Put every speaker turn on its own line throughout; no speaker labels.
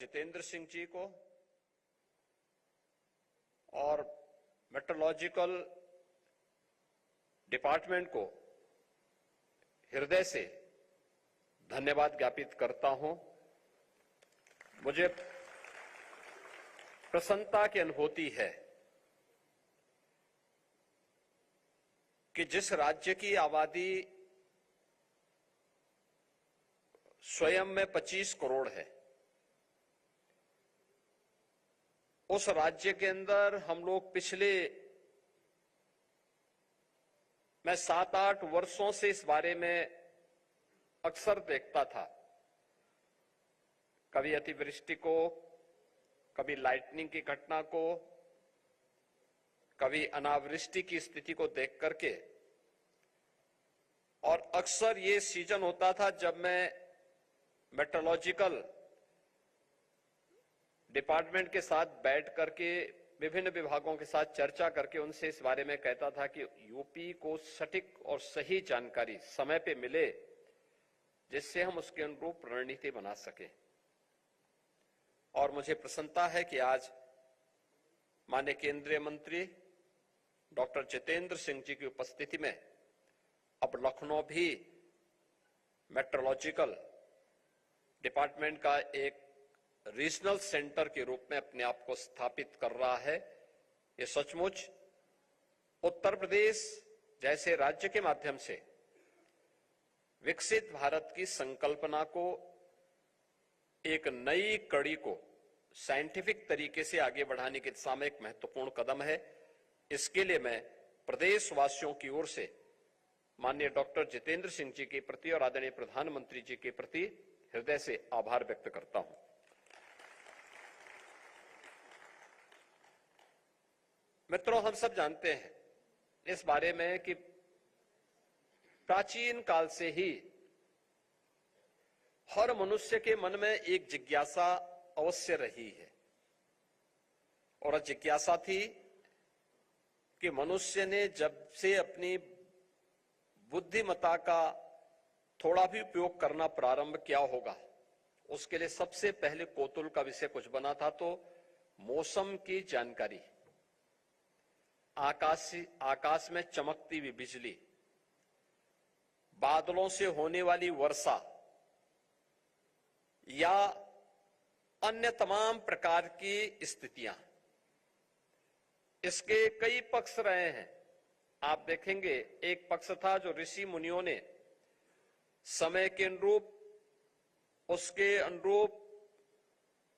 जितेंद्र सिंह जी को और meteorological department को हृदय से धन्यवाद ज्ञापित करता हूं। मुझे प्रसन्नता की अनुभूति है कि जिस राज्य की आबादी स्वयं में 25 करोड़ है, उस राज्य के अंदर हम लोग पिछले मैं 7-8 वर्षों से इस बारे में अक्सर देखता था। कभी अतिवृष्टि को, कभी लाइटनिंग की घटना को, कभी अनावृष्टि की स्थिति को देख करके, और अक्सर ये सीजन होता था जब मैं मेट्रोलॉजिकल डिपार्टमेंट के साथ बैठ करके विभिन्न विभागों के साथ चर्चा करके उनसे इस बारे में कहता था कि यूपी को सटीक और सही जानकारी समय पे मिले, जिससे हम उसके अनुरूप रणनीति बना सकें। और मुझे प्रसन्नता है कि आज माननीय केंद्रीय मंत्री डॉक्टर जितेंद्र सिंह जी की उपस्थिति में अब लखनऊ भी मेट्रोलॉजिकल डिपार्टमेंट का एक रीजनल सेंटर के रूप में अपने आप को स्थापित कर रहा है। ये सचमुच उत्तर प्रदेश जैसे राज्य के माध्यम से विकसित भारत की संकल्पना को, एक नई कड़ी को साइंटिफिक तरीके से आगे बढ़ाने की दिशा में एक महत्वपूर्ण कदम है। इसके लिए मैं प्रदेशवासियों की ओर से माननीय डॉक्टर जितेंद्र सिंह जी के प्रति और आदरणीय प्रधानमंत्री जी के प्रति हृदय से आभार व्यक्त करता हूं। मित्रों, हम सब जानते हैं इस बारे में कि प्राचीन काल से ही हर मनुष्य के मन में एक जिज्ञासा अवश्य रही है, और जिज्ञासा थी कि मनुष्य ने जब से अपनी बुद्धिमत्ता का थोड़ा भी उपयोग करना प्रारंभ किया होगा, उसके लिए सबसे पहले कौतूहल का विषय कुछ बना था तो मौसम की जानकारी, आकाश में चमकती हुई बिजली, बादलों से होने वाली वर्षा या अन्य तमाम प्रकार की स्थितियां। इसके कई पक्ष रहे हैं। आप देखेंगे एक पक्ष था जो ऋषि मुनियों ने समय के अनुरूप, उसके अनुरूप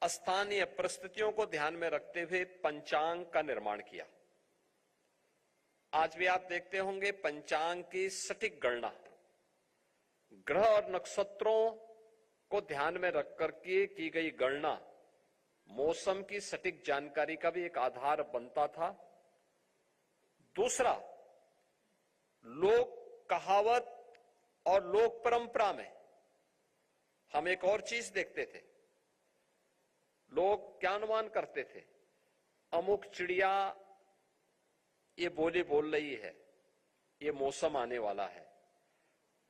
स्थानीय परिस्थितियों को ध्यान में रखते हुए पंचांग का निर्माण किया। आज भी आप देखते होंगे पंचांग की सटीक गणना ग्रह और नक्षत्रों को ध्यान में रख करके की गई गणना मौसम की सटीक जानकारी का भी एक आधार बनता था। दूसरा, लोक कहावत और लोक परंपरा में हम एक और चीज देखते थे। लोग क्या अनुमान करते थे? अमुक चिड़िया ये बोली बोल रही है, ये मौसम आने वाला है।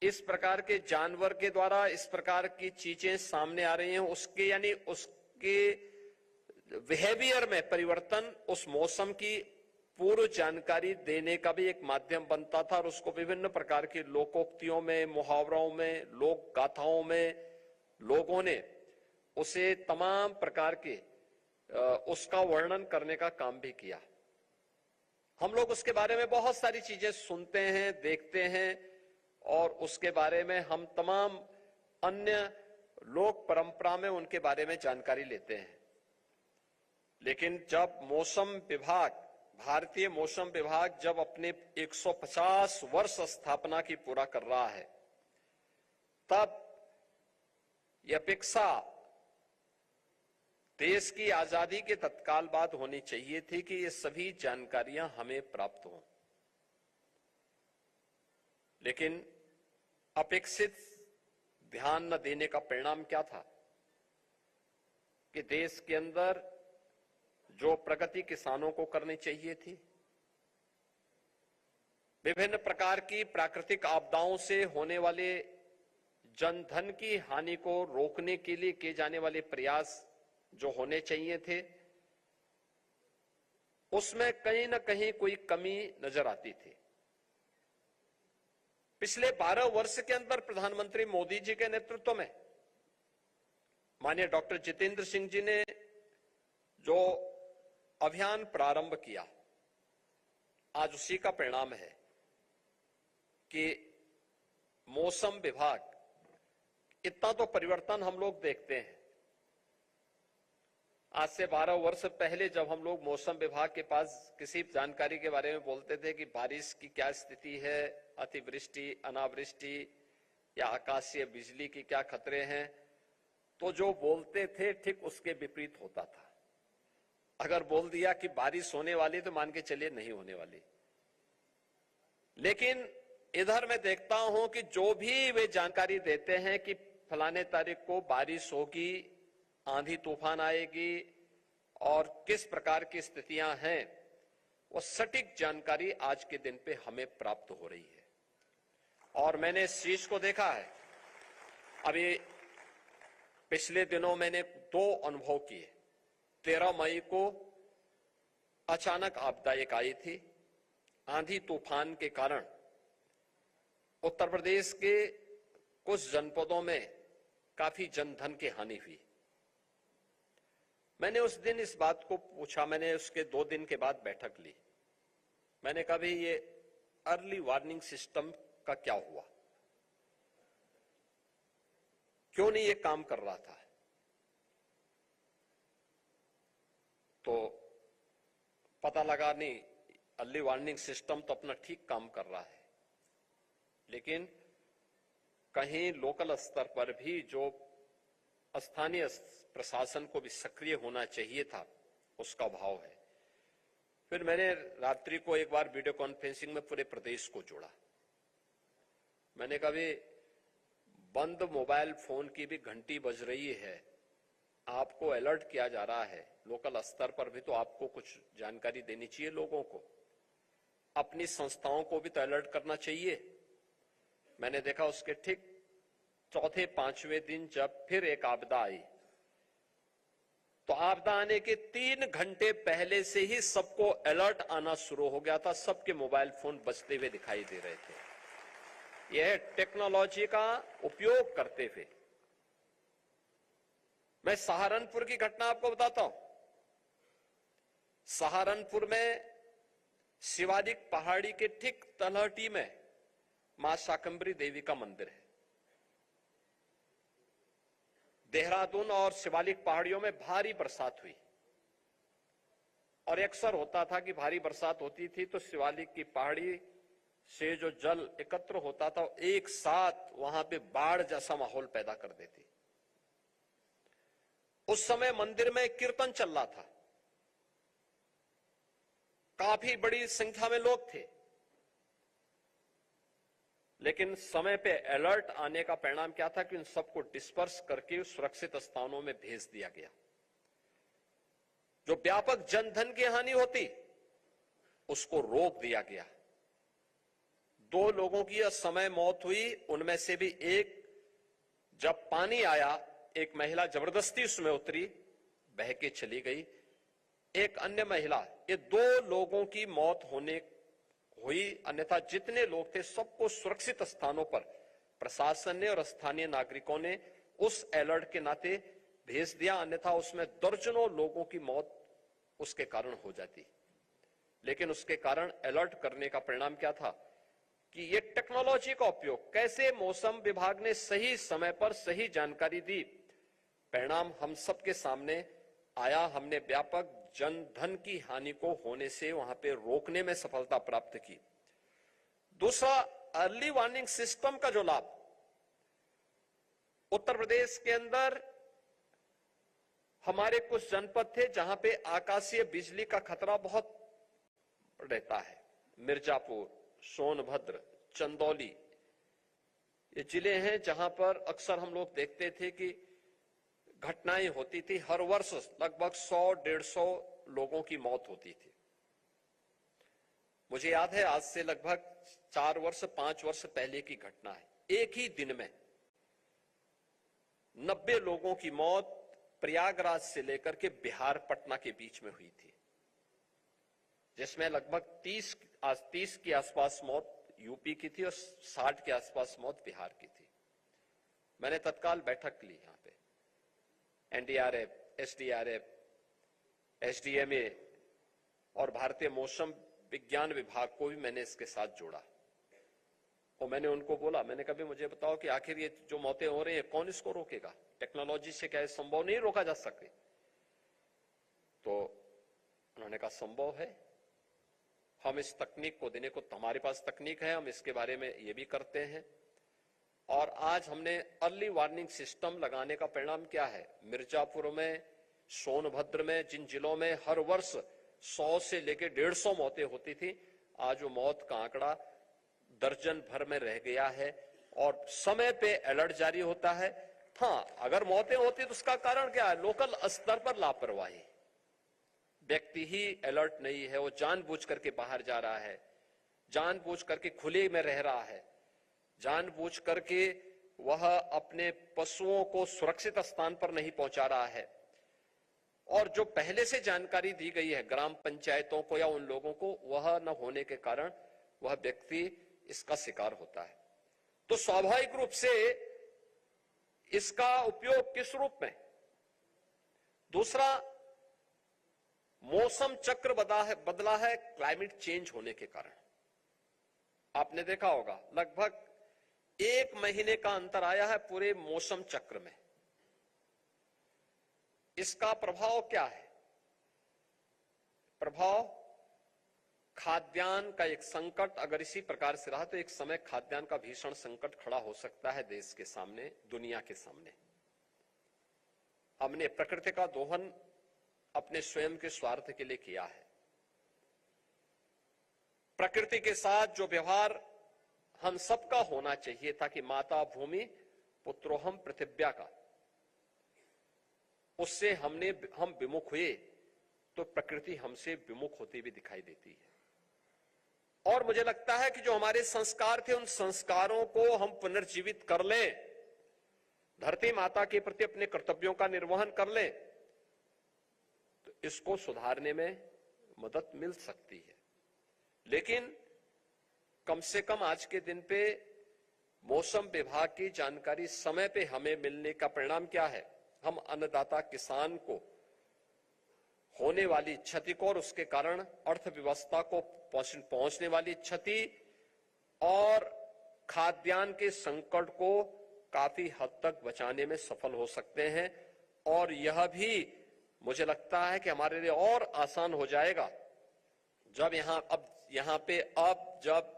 इस प्रकार के जानवर के द्वारा इस प्रकार की चीजें सामने आ रही हैं, उसके यानी उसके बिहेवियर में परिवर्तन उस मौसम की पूर्व जानकारी देने का भी एक माध्यम बनता था। और उसको विभिन्न प्रकार की लोकोक्तियों में, मुहावरों में, लोक गाथाओं में लोगों ने उसे तमाम प्रकार के उसका वर्णन करने का काम भी किया। हम लोग उसके बारे में बहुत सारी चीजें सुनते हैं, देखते हैं, और उसके बारे में हम तमाम अन्य लोक परंपरा में उनके बारे में जानकारी लेते हैं। लेकिन जब मौसम विभाग, भारतीय मौसम विभाग जब अपने 150 वर्ष स्थापना की पूरा कर रहा है, तब यह अपेक्षा देश की आजादी के तत्काल बाद होनी चाहिए थी कि ये सभी जानकारियां हमें प्राप्त हों। लेकिन अपेक्षित ध्यान न देने का परिणाम क्या था कि देश के अंदर जो प्रगति किसानों को करनी चाहिए थी, विभिन्न प्रकार की प्राकृतिक आपदाओं से होने वाले जनधन की हानि को रोकने के लिए किए जाने वाले प्रयास जो होने चाहिए थे उसमें कहीं ना कहीं कोई कमी नजर आती थी। पिछले 12 वर्ष के अंदर प्रधानमंत्री मोदी जी के नेतृत्व में माननीय डॉक्टर जितेंद्र सिंह जी ने जो अभियान प्रारंभ किया, आज उसी का परिणाम है कि मौसम विभाग, इतना तो परिवर्तन हम लोग देखते हैं। आज से 12 वर्ष पहले जब हम लोग मौसम विभाग के पास किसी जानकारी के बारे में बोलते थे कि बारिश की क्या स्थिति है, अतिवृष्टि, अनावृष्टि या आकाशीय बिजली की क्या खतरे हैं, तो जो बोलते थे ठीक उसके विपरीत होता था। अगर बोल दिया कि बारिश होने वाली तो मान के चलिए नहीं होने वाली। लेकिन इधर मैं देखता हूं कि जो भी वे जानकारी देते हैं कि फलाने तारीख को बारिश होगी, आंधी तूफान आएगी और किस प्रकार की स्थितियां हैं, वो सटीक जानकारी आज के दिन पे हमें प्राप्त हो रही है। और मैंने इस चीज को देखा है। अभी पिछले दिनों मैंने 2 अनुभव किए। 13 मई को अचानक आपदा एक आई थी। आंधी तूफान के कारण उत्तर प्रदेश के कुछ जनपदों में काफी जनधन की हानि हुई। मैंने उस दिन इस बात को पूछा, मैंने उसके 2 दिन के बाद बैठक ली। मैंने कहा भाई ये अर्ली वार्निंग सिस्टम का क्या हुआ, क्यों नहीं ये काम कर रहा था। तो पता लगा नहीं, अर्ली वार्निंग सिस्टम तो अपना ठीक काम कर रहा है, लेकिन कहीं लोकल स्तर पर भी जो स्थानीय प्रशासन को भी सक्रिय होना चाहिए था, उसका अभाव है। फिर मैंने रात्रि को एक बार वीडियो कॉन्फ्रेंसिंग में पूरे प्रदेश को जोड़ा। मैंने कहा भी बंद मोबाइल फोन की भी घंटी बज रही है, आपको अलर्ट किया जा रहा है। लोकल स्तर पर भी तो आपको कुछ जानकारी देनी चाहिए लोगों को, अपनी संस्थाओं को भी तो अलर्ट करना चाहिए। मैंने देखा उसके ठीक 4-5वें दिन जब फिर एक आपदा आई, तो आपदा आने के 3 घंटे पहले से ही सबको अलर्ट आना शुरू हो गया था। सबके मोबाइल फोन बजते हुए दिखाई दे रहे थे। यह टेक्नोलॉजी का उपयोग करते हुए। मैं सहारनपुर की घटना आपको बताता हूं। सहारनपुर में शिवालिक पहाड़ी के ठीक तलहटी में मां शाकंभरी देवी का मंदिर है। देहरादून और शिवालिक पहाड़ियों में भारी बरसात हुई और अक्सर होता था कि भारी बरसात होती थी तो शिवालिक की पहाड़ी से जो जल एकत्र होता था एक साथ वहां पे बाढ़ जैसा माहौल पैदा कर देती। उस समय मंदिर में कीर्तन चल रहा था, काफी बड़ी संख्या में लोग थे, लेकिन समय पे अलर्ट आने का परिणाम क्या था कि उन सबको डिस्पर्स करके सुरक्षित स्थानों में भेज दिया गया। जो व्यापक जनधन की हानि होती उसको रोक दिया गया। 2 लोगों की इस समय मौत हुई, उनमें से भी एक, जब पानी आया एक महिला जबरदस्ती उसमें उतरी, बह के चली गई। एक अन्य महिला, ये 2 लोगों की मौत हुई। अन्यथा जितने लोग थे सबको सुरक्षित स्थानों पर प्रशासन ने और स्थानीय नागरिकों ने उस अलर्ट के नाते भेज दिया, अन्यथा उसमें दर्जनों लोगों की मौत उसके कारण हो जाती। लेकिन उसके कारण अलर्ट करने का परिणाम क्या था कि ये टेक्नोलॉजी का उपयोग, कैसे मौसम विभाग ने सही समय पर सही जानकारी दी, परिणाम हम सबके सामने आया। हमने व्यापक जनधन की हानि को होने से वहां पे रोकने में सफलता प्राप्त की। दूसरा, अर्ली वार्निंग सिस्टम का जो लाभ, उत्तर प्रदेश के अंदर हमारे कुछ जनपद थे जहां पे आकाशीय बिजली का खतरा बहुत रहता है। मिर्जापुर, सोनभद्र, चंदौली, ये जिले हैं जहां पर अक्सर हम लोग देखते थे कि घटनाएं होती थी। हर वर्ष लगभग 100-150 लोगों की मौत होती थी। मुझे याद है आज से लगभग 4-5 वर्ष पहले की घटना है। एक ही दिन में 90 लोगों की मौत प्रयागराज से लेकर के बिहार पटना के बीच में हुई थी, जिसमें लगभग 30 के आसपास मौत यूपी की थी और 60 के आसपास मौत बिहार की थी। मैंने तत्काल बैठक ली यहां पे, एनडीआरएफ, एसडीआरएफ, एसडीएमए और भारतीय मौसम विज्ञान विभाग को भी मैंने इसके साथ जोड़ा और मैंने उनको बोला, मैंने कभी मुझे बताओ कि आखिर ये जो मौतें हो रही हैं कौन इसको रोकेगा? टेक्नोलॉजी से क्या संभव नहीं रोका जा सके? तो उन्होंने कहा संभव है, हम इस तकनीक को देने को, हमारे पास तकनीक है, हम इसके बारे में ये भी करते हैं। और आज हमने अर्ली वार्निंग सिस्टम लगाने का परिणाम क्या है? मिर्जापुर में, सोनभद्र में, जिन जिलों में हर वर्ष 100 से लेकर 150 मौतें होती थी, आज वो मौत का आंकड़ा दर्जन भर में रह गया है और समय पे अलर्ट जारी होता है। हाँ, अगर मौतें होती तो उसका कारण क्या है? लोकल स्तर पर लापरवाही, व्यक्ति ही अलर्ट नहीं है, वो जानबूझ करके बाहर जा रहा है, जानबूझ करके खुले में रह रहा है, जानबूझ करके वह अपने पशुओं को सुरक्षित स्थान पर नहीं पहुंचा रहा है और जो पहले से जानकारी दी गई है ग्राम पंचायतों को या उन लोगों को, वह न होने के कारण वह व्यक्ति इसका शिकार होता है। तो स्वाभाविक रूप से इसका उपयोग किस रूप में? दूसरा, मौसम चक्र बदला है क्लाइमेट चेंज होने के कारण। आपने देखा होगा लगभग 1 महीने का अंतर आया है पूरे मौसम चक्र में। इसका प्रभाव क्या है? प्रभाव खाद्यान्न का एक संकट अगर इसी प्रकार से रहा तो एक समय खाद्यान्न का भीषण संकट खड़ा हो सकता है देश के सामने, दुनिया के सामने। हमने प्रकृति का दोहन अपने स्वयं के स्वार्थ के लिए किया है। प्रकृति के साथ जो व्यवहार हम सबका होना चाहिए था कि माता भूमि पुत्रोहम पृथिव्या का, उससे हम विमुख हुए तो प्रकृति हमसे विमुख होती भी दिखाई देती है। और मुझे लगता है कि जो हमारे संस्कार थे उन संस्कारों को हम पुनर्जीवित कर लें, धरती माता के प्रति अपने कर्तव्यों का निर्वहन कर लें, तो इसको सुधारने में मदद मिल सकती है। लेकिन कम से कम आज के दिन पे मौसम विभाग की जानकारी समय पे हमें मिलने का परिणाम क्या है? हम अन्नदाता किसान को होने वाली क्षति को और उसके कारण अर्थव्यवस्था को पहुंचने वाली क्षति और खाद्यान्न के संकट को काफी हद तक बचाने में सफल हो सकते हैं। और यह भी मुझे लगता है कि हमारे लिए और आसान हो जाएगा जब यहां पे जब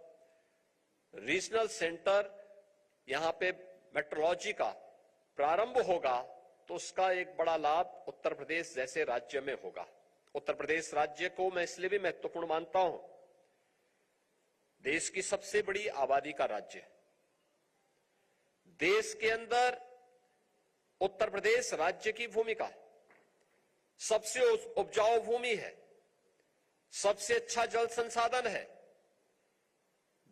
रीजनल सेंटर यहां पे मेट्रोलॉजी का प्रारंभ होगा तो उसका एक बड़ा लाभ उत्तर प्रदेश जैसे राज्य में होगा। उत्तर प्रदेश राज्य को मैं इसलिए भी महत्वपूर्ण मानता हूं, देश की सबसे बड़ी आबादी का राज्य, देश के अंदर उत्तर प्रदेश राज्य की भूमिका सबसे उपजाऊ भूमि है, सबसे अच्छा जल संसाधन है,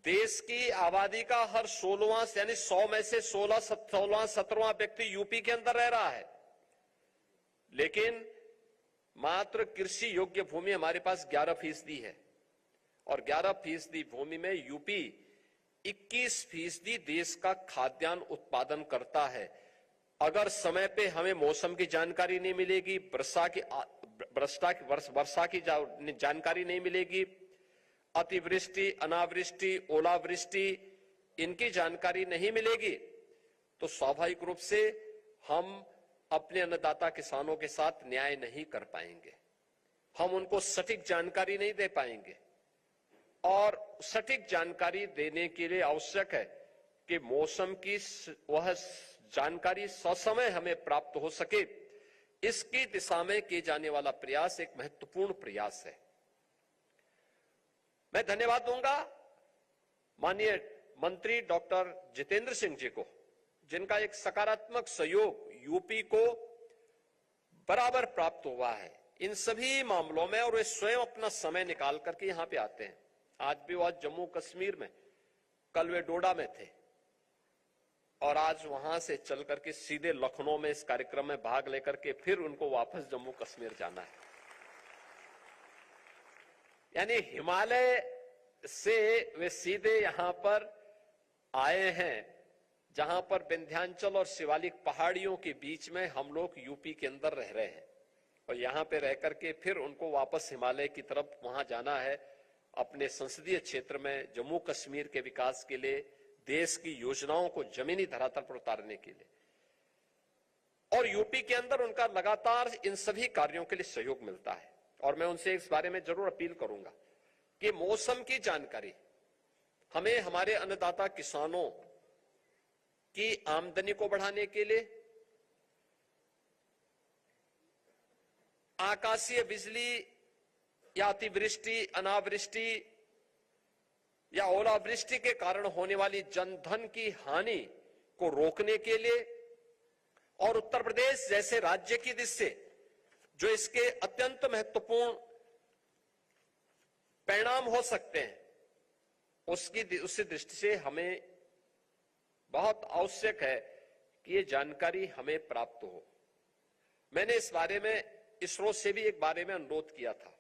देश की आबादी का हर 16वां यानी 100 में से 17वां व्यक्ति यूपी के अंदर रह रहा है, लेकिन मात्र कृषि योग्य भूमि हमारे पास 11% है और 11% भूमि में यूपी 21% देश का खाद्यान्न उत्पादन करता है। अगर समय पे हमें मौसम की जानकारी नहीं मिलेगी, वर्षा की जानकारी नहीं मिलेगी, अतिवृष्टि, अनावृष्टि, ओलावृष्टि इनकी जानकारी नहीं मिलेगी, तो स्वाभाविक रूप से हम अपने अन्नदाता किसानों के साथ न्याय नहीं कर पाएंगे, हम उनको सटीक जानकारी नहीं दे पाएंगे। और सटीक जानकारी देने के लिए आवश्यक है कि मौसम की वह जानकारी ससमय हमें प्राप्त हो सके। इसकी दिशा में किए जाने वाला प्रयास एक महत्वपूर्ण प्रयास है। मैं धन्यवाद दूंगा माननीय मंत्री डॉक्टर जितेंद्र सिंह जी को, जिनका एक सकारात्मक सहयोग यूपी को बराबर प्राप्त हुआ है इन सभी मामलों में, और वे स्वयं अपना समय निकाल करके यहां पे आते हैं। आज भी वो जम्मू कश्मीर में, कल वे डोडा में थे, और आज वहां से चल करके सीधे लखनऊ में इस कार्यक्रम में भाग लेकर के फिर उनको वापस जम्मू कश्मीर जाना है। यानी हिमालय से वे सीधे यहां पर आए हैं, जहां पर विंध्याचल और शिवालिक पहाड़ियों के बीच में हम लोग यूपी के अंदर रह रहे हैं, और यहां पे रह करके फिर उनको वापस हिमालय की तरफ वहां जाना है, अपने संसदीय क्षेत्र में जम्मू कश्मीर के विकास के लिए, देश की योजनाओं को जमीनी धरातल पर उतारने के लिए। और यूपी के अंदर उनका लगातार इन सभी कार्यों के लिए सहयोग मिलता है। और मैं उनसे इस बारे में जरूर अपील करूंगा कि मौसम की जानकारी हमें हमारे अन्नदाता किसानों की आमदनी को बढ़ाने के लिए, आकाशीय बिजली या अतिवृष्टि, अनावृष्टि या ओलावृष्टि के कारण होने वाली जनधन की हानि को रोकने के लिए, और उत्तर प्रदेश जैसे राज्य की दृष्टि से जो इसके अत्यंत महत्वपूर्ण परिणाम हो सकते हैं, उसी दृष्टि से हमें बहुत आवश्यक है कि ये जानकारी हमें प्राप्त हो। मैंने इस बारे में इसरो से भी एक बारे में अनुरोध किया था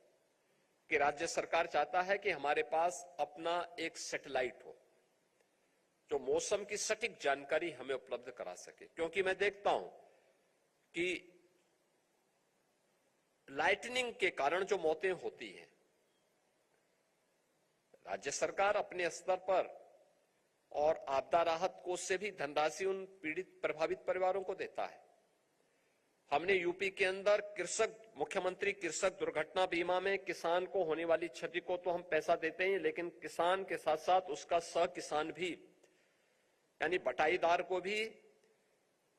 कि राज्य सरकार चाहता है कि हमारे पास अपना एक सैटेलाइट हो जो मौसम की सटीक जानकारी हमें उपलब्ध करा सके, क्योंकि मैं देखता हूं कि लाइटनिंग के कारण जो मौतें होती हैं, राज्य सरकार अपने स्तर पर और आपदा राहत कोष से भी धनराशि उन पीड़ित प्रभावित परिवारों को देता है। हमने यूपी के अंदर मुख्यमंत्री कृषक दुर्घटना बीमा में किसान को होने वाली क्षति को तो हम पैसा देते हैं, लेकिन किसान के साथ साथ उसका सह किसान भी, यानी बटाईदार को भी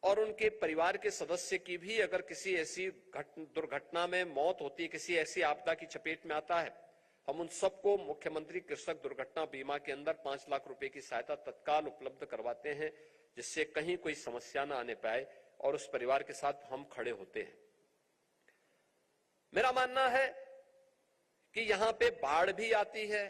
और उनके परिवार के सदस्य की भी अगर किसी ऐसी दुर्घटना में मौत होती है, किसी ऐसी आपदा की चपेट में आता है, हम उन सबको मुख्यमंत्री कृषक दुर्घटना बीमा के अंदर 5 लाख रुपए की सहायता तत्काल उपलब्ध करवाते हैं, जिससे कहीं कोई समस्या न आने पाए और उस परिवार के साथ हम खड़े होते हैं। मेरा मानना है कि यहां पे बाढ़ भी आती है,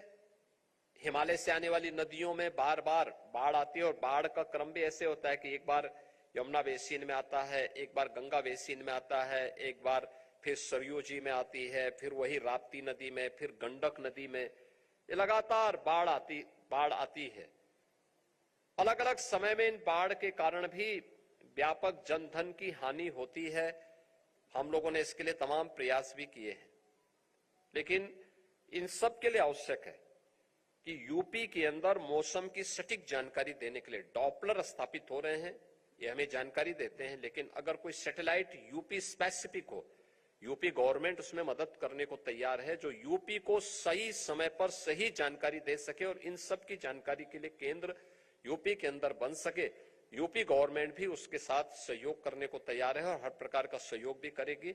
हिमालय से आने वाली नदियों में बार बार बाढ़ आती है, और बाढ़ का क्रम भी ऐसे होता है कि एक बार यमुना बेसिन में आता है, एक बार गंगा बेसिन में आता है, एक बार फिर सरयू जी में आती है, फिर वही राप्ती नदी में, फिर गंडक नदी में, ये लगातार बाढ़ आती है। अलग अलग समय में इन बाढ़ के कारण भी व्यापक जनधन की हानि होती है। हम लोगों ने इसके लिए तमाम प्रयास भी किए हैं, लेकिन इन सब के लिए आवश्यक है कि यूपी के अंदर मौसम की सटीक जानकारी देने के लिए डॉपलर स्थापित हो रहे हैं, ये हमें जानकारी देते हैं, लेकिन अगर कोई सैटेलाइट यूपी स्पेसिफिक हो, यूपी गवर्नमेंट उसमें मदद करने को तैयार है, जो यूपी को सही समय पर सही जानकारी दे सके और इन सब की जानकारी के लिए केंद्र यूपी के अंदर बन सके। यूपी गवर्नमेंट भी उसके साथ सहयोग करने को तैयार है और हर प्रकार का सहयोग भी करेगी।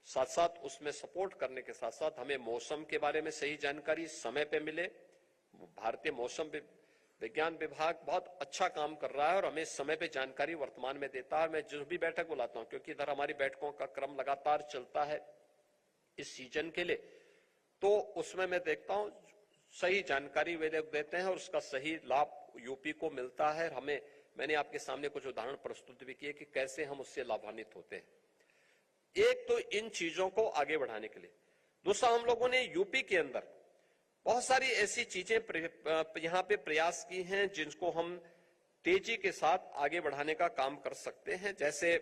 साथ साथ उसमें सपोर्ट करने के साथ साथ हमें मौसम के बारे में सही जानकारी समय पे मिले। भारतीय मौसम विज्ञान विभाग बहुत अच्छा काम कर रहा है और हमें समय पे जानकारी वर्तमान में देता है। मैं जो भी बैठक बुलाता हूं, क्योंकि इधर हमारी बैठकों का क्रम लगातार चलता है इस सीजन के लिए, तो उसमें मैं देखता हूं सही जानकारी वे लोग देते हैं और उसका सही लाभ यूपी को मिलता है। मैंने आपके सामने कुछ उदाहरण प्रस्तुत भी किए कि कैसे हम उससे लाभान्वित होते हैं। एक तो इन चीजों को आगे बढ़ाने के लिए, दूसरा हम लोगों ने यूपी के अंदर बहुत सारी ऐसी चीजें यहाँ पे प्रयास की हैं जिनको हम तेजी के साथ आगे बढ़ाने का काम कर सकते हैं। जैसे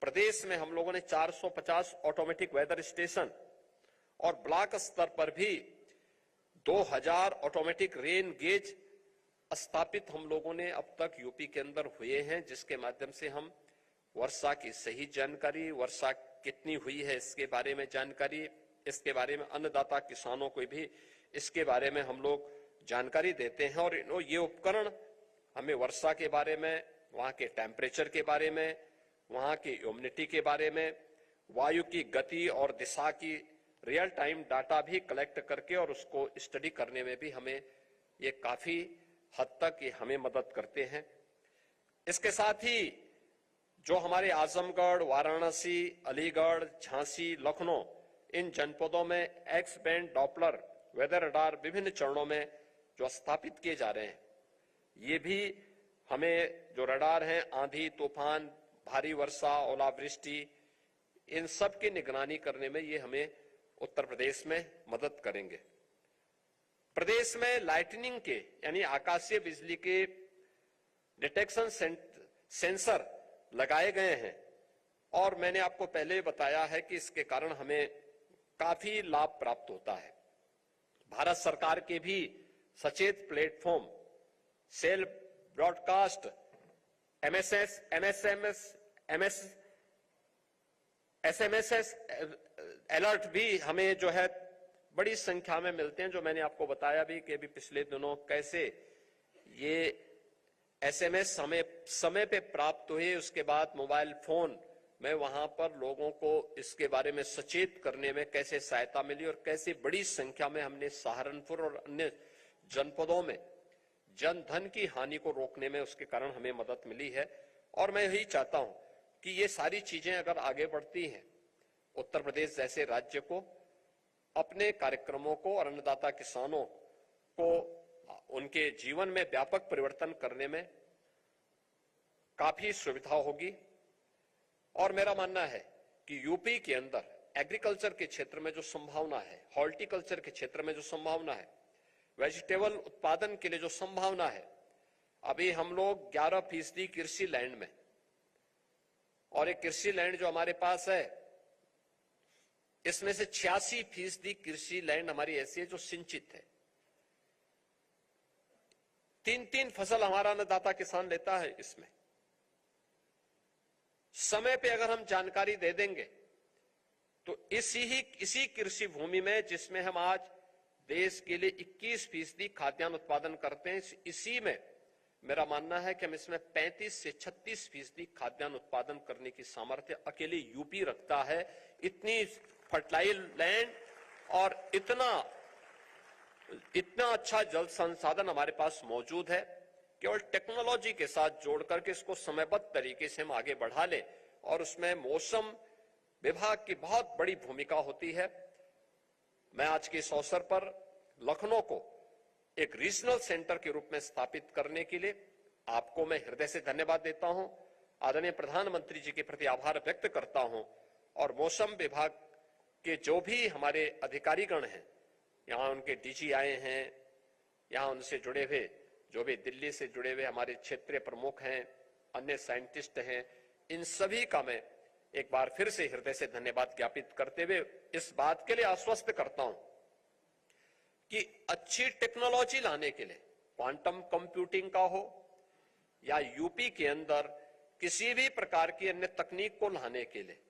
प्रदेश में हम लोगों ने 450 ऑटोमेटिक वेदर स्टेशन और ब्लॉक स्तर पर भी 2000 ऑटोमेटिक रेन गेज स्थापित हम लोगों ने अब तक यूपी के अंदर हुए हैं, जिसके माध्यम से हम वर्षा की सही जानकारी, वर्षा कितनी हुई है इसके बारे में जानकारी, इसके बारे में अन्नदाता किसानों को भी इसके बारे में हम लोग जानकारी देते हैं। और ये उपकरण हमें वर्षा के बारे में, वहां के टेम्परेचर के बारे में, वहां की ह्यूमिडिटी के बारे में, वायु की गति और दिशा की रियल टाइम डाटा भी कलेक्ट करके और उसको स्टडी करने में भी हमें ये काफी हद तक ये हमें मदद करते हैं। इसके साथ ही जो हमारे आजमगढ़, वाराणसी, अलीगढ़, झांसी, लखनऊ, इन जनपदों में X band Doppler weather radar विभिन्न चरणों में जो स्थापित किए जा रहे हैं, ये भी हमें जो रडार हैं, आंधी, तूफान, भारी वर्षा, ओलावृष्टि, इन सब की निगरानी करने में ये हमें उत्तर प्रदेश में मदद करेंगे। प्रदेश में लाइटनिंग के यानी आकाशीय बिजली के डिटेक्शन सेंसर लगाए गए हैं और मैंने आपको पहले बताया है कि इसके कारण हमें काफी लाभ प्राप्त होता है। भारत सरकार के भी Sachet platform, cell broadcast, SMS alert भी हमें जो है बड़ी संख्या में मिलते हैं, जो मैंने आपको बताया भी कि अभी पिछले दिनों कैसे ये एसएमएस हमें समय पे प्राप्त हुए। उसके बाद मोबाइल फोन में वहां पर लोगों को इसके बारे में सचेत करने में कैसे सहायता मिली और कैसे बड़ी संख्या में हमने सहारनपुर और अन्य जनपदों में जन धन की हानि को रोकने में उसके कारण हमें मदद मिली है। और मैं यही चाहता हूं कि ये सारी चीजें अगर आगे बढ़ती हैं, उत्तर प्रदेश जैसे राज्य को अपने कार्यक्रमों को और अन्नदाता किसानों को उनके जीवन में व्यापक परिवर्तन करने में काफी सुविधा होगी। और मेरा मानना है कि यूपी के अंदर एग्रीकल्चर के क्षेत्र में जो संभावना है, हॉर्टिकल्चर के क्षेत्र में जो संभावना है, वेजिटेबल उत्पादन के लिए जो संभावना है, अभी हम लोग 11% कृषि लैंड में, और एक कृषि लैंड जो हमारे पास है इसमें से 86% कृषि लैंड हमारी ऐसी है जो सिंचित है। 3-3 फसल हमारा अन्नदाता किसान लेता है। इसमें समय पे अगर हम जानकारी दे देंगे तो इसी कृषि भूमि में जिसमें हम आज देश के लिए 21% खाद्यान्न उत्पादन करते हैं, इसी में मेरा मानना है कि हम इसमें 35 से 36% खाद्यान्न उत्पादन करने की सामर्थ्य अकेले यूपी रखता है। इतनी फर्टाइल लैंड और इतना अच्छा जल संसाधन हमारे पास मौजूद है। केवल टेक्नोलॉजी के साथ जोड़ करके इसको समयबद्ध तरीके से हम आगे बढ़ा लें और उसमें मौसम विभाग की बहुत बड़ी भूमिका होती है। मैं आज के इस अवसर पर लखनऊ को एक रीजनल सेंटर के रूप में स्थापित करने के लिए आपको मैं हृदय से धन्यवाद देता हूं, आदरणीय प्रधानमंत्री जी के प्रति आभार व्यक्त करता हूं और मौसम विभाग के जो भी हमारे अधिकारीगण हैं, यहाँ उनके डीजी आए हैं, यहाँ उनसे जुड़े हुए जो भी दिल्ली से जुड़े हुए हमारे क्षेत्रीय प्रमुख हैं, अन्य साइंटिस्ट हैं, इन सभी का मैं एक बार फिर से हृदय से धन्यवाद ज्ञापित करते हुए इस बात के लिए आश्वस्त करता हूं कि अच्छी टेक्नोलॉजी लाने के लिए, क्वांटम कंप्यूटिंग का हो या यूपी के अंदर किसी भी प्रकार की अन्य तकनीक को लाने के लिए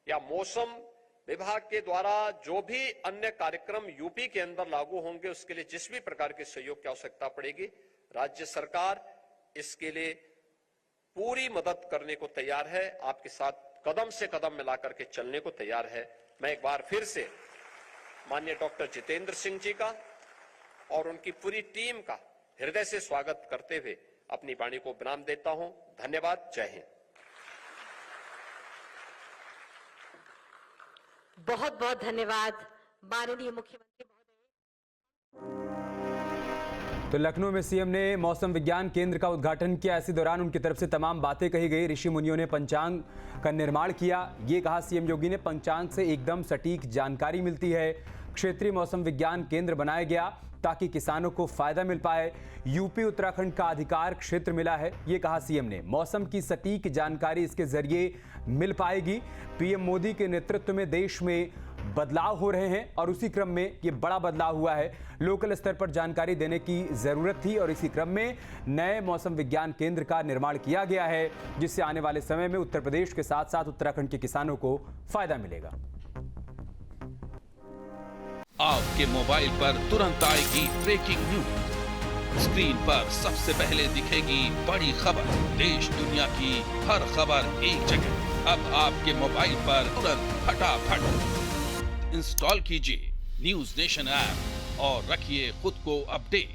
या मौसम विभाग के द्वारा जो भी अन्य कार्यक्रम यूपी के अंदर लागू होंगे, उसके लिए जिस भी प्रकार के सहयोग की आवश्यकता पड़ेगी, राज्य सरकार इसके लिए पूरी मदद करने को तैयार है, आपके साथ कदम से कदम मिलाकर के चलने को तैयार है। मैं एक बार फिर से माननीय डॉक्टर जितेंद्र सिंह जी का और उनकी पूरी टीम का हृदय से स्वागत करते हुए अपनी वाणी को विराम देता हूं। धन्यवाद। जय हिंद।
बहुत बहुत धन्यवाद माननीय मुख्यमंत्री महोदय।
तो लखनऊ में सीएम ने मौसम विज्ञान केंद्र का उद्घाटन किया। इसी दौरान उनकी तरफ से तमाम बातें कही गई। ऋषि मुनियों ने पंचांग का निर्माण किया। ये कहा सीएम योगी ने, पंचांग से एकदम सटीक जानकारी मिलती है। क्षेत्रीय मौसम विज्ञान केंद्र बनाया गया ताकि किसानों को फायदा मिल पाए। यूपी उत्तराखंड का अधिकार क्षेत्र मिला है, ये कहा सीएम ने। मौसम की सटीक जानकारी इसके जरिए मिल पाएगी। पीएम मोदी के नेतृत्व में देश में बदलाव हो रहे हैं और उसी क्रम में ये बड़ा बदलाव हुआ है। लोकल स्तर पर जानकारी देने की जरूरत थी और इसी क्रम में नए मौसम विज्ञान केंद्र का निर्माण किया गया है, जिससे आने वाले समय में उत्तर प्रदेश के साथ साथ उत्तराखंड के किसानों को फायदा मिलेगा।
आपके मोबाइल पर तुरंत आएगी ब्रेकिंग न्यूज। स्क्रीन पर सबसे पहले दिखेगी बड़ी खबर। देश दुनिया की हर खबर एक जगह। अब आपके मोबाइल पर तुरंत फटाफट इंस्टॉल कीजिए न्यूज नेशन ऐप और रखिए खुद को अपडेट।